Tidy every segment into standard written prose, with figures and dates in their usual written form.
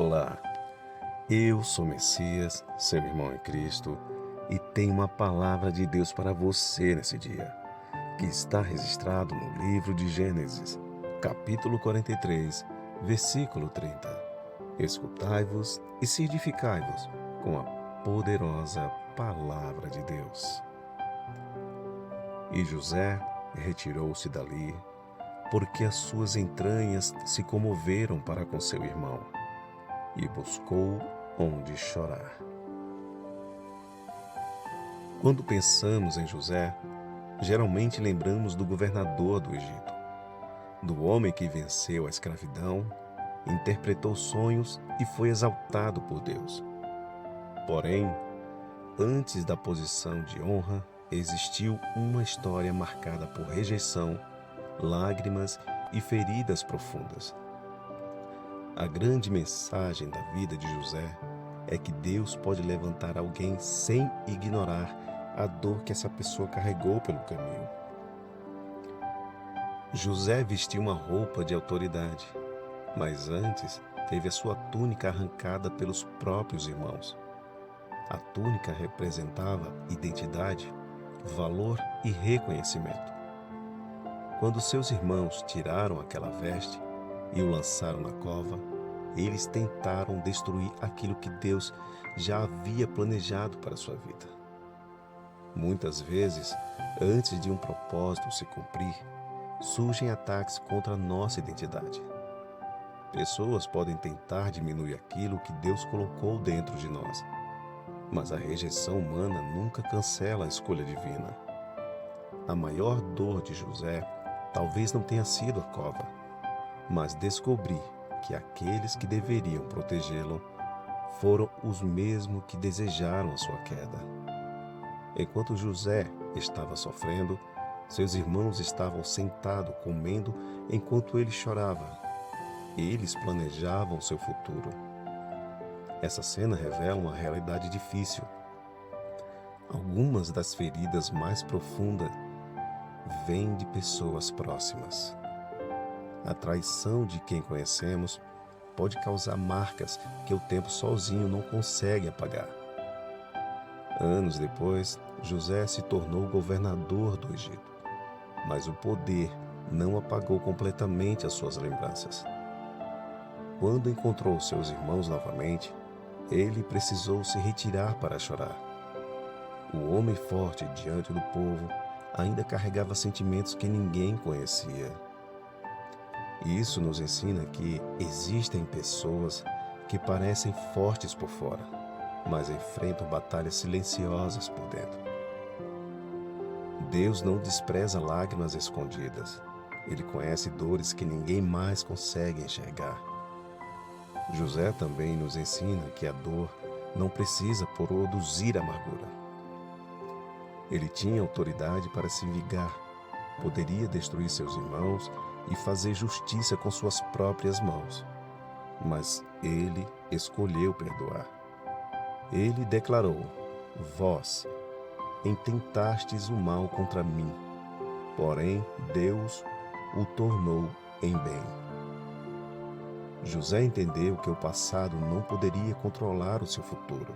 Olá, eu sou Messias, seu irmão em Cristo, e tenho uma palavra de Deus para você nesse dia, que está registrado no livro de Gênesis, capítulo 43, versículo 30. Escutai-vos e se edificai-vos com a poderosa palavra de Deus. E José retirou-se dali, porque as suas entranhas se comoveram para com seu irmão, e buscou onde chorar. Quando pensamos em José, geralmente lembramos do governador do Egito, do homem que venceu a escravidão, interpretou sonhos e foi exaltado por Deus. Porém, antes da posição de honra, existiu uma história marcada por rejeição, lágrimas e feridas profundas. A grande mensagem da vida de José é que Deus pode levantar alguém sem ignorar a dor que essa pessoa carregou pelo caminho. José vestiu uma roupa de autoridade, mas antes teve a sua túnica arrancada pelos próprios irmãos. A túnica representava identidade, valor e reconhecimento. Quando seus irmãos tiraram aquela veste e o lançaram na cova, eles tentaram destruir aquilo que Deus já havia planejado para a sua vida. Muitas vezes, antes de um propósito se cumprir, surgem ataques contra a nossa identidade. Pessoas podem tentar diminuir aquilo que Deus colocou dentro de nós, mas a rejeição humana nunca cancela a escolha divina. A maior dor de José talvez não tenha sido a cova, mas descobrir que aqueles que deveriam protegê-lo foram os mesmos que desejaram a sua queda. Enquanto José estava sofrendo, seus irmãos estavam sentados comendo enquanto ele chorava. Eles planejavam seu futuro. Essa cena revela uma realidade difícil. Algumas das feridas mais profundas vêm de pessoas próximas. A traição de quem conhecemos pode causar marcas que o tempo sozinho não consegue apagar. Anos depois, José se tornou governador do Egito, mas o poder não apagou completamente as suas lembranças. Quando encontrou seus irmãos novamente, ele precisou se retirar para chorar. O homem forte diante do povo ainda carregava sentimentos que ninguém conhecia. Isso nos ensina que existem pessoas que parecem fortes por fora, mas enfrentam batalhas silenciosas por dentro. Deus não despreza lágrimas escondidas. Ele conhece dores que ninguém mais consegue enxergar. José também nos ensina que a dor não precisa produzir amargura. Ele tinha autoridade para se vingar, poderia destruir seus irmãos e fazer justiça com suas próprias mãos. Mas ele escolheu perdoar. Ele declarou: vós intentastes o mal contra mim, porém Deus o tornou em bem. José entendeu que o passado não poderia controlar o seu futuro.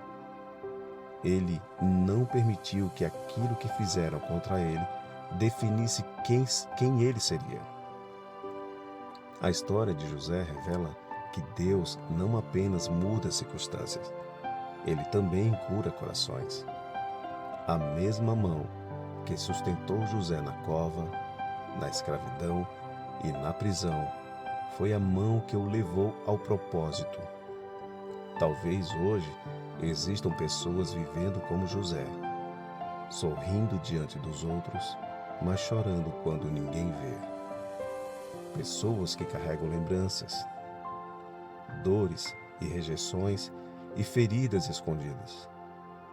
Ele não permitiu que aquilo que fizeram contra ele definisse quem ele seria. A história de José revela que Deus não apenas muda circunstâncias, Ele também cura corações. A mesma mão que sustentou José na cova, na escravidão e na prisão, foi a mão que o levou ao propósito. Talvez hoje existam pessoas vivendo como José, sorrindo diante dos outros, mas chorando quando ninguém vê. Pessoas que carregam lembranças, dores e rejeições e feridas escondidas.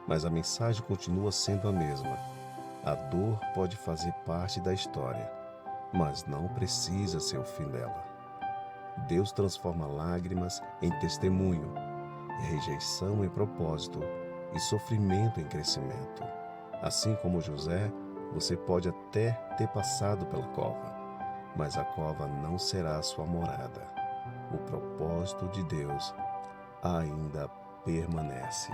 Mas a mensagem continua sendo a mesma. A dor pode fazer parte da história, mas não precisa ser o fim dela. Deus transforma lágrimas em testemunho, rejeição em propósito e sofrimento em crescimento. Assim como José, você pode até ter passado pela cova, mas a cova não será sua morada. O propósito de Deus ainda permanece.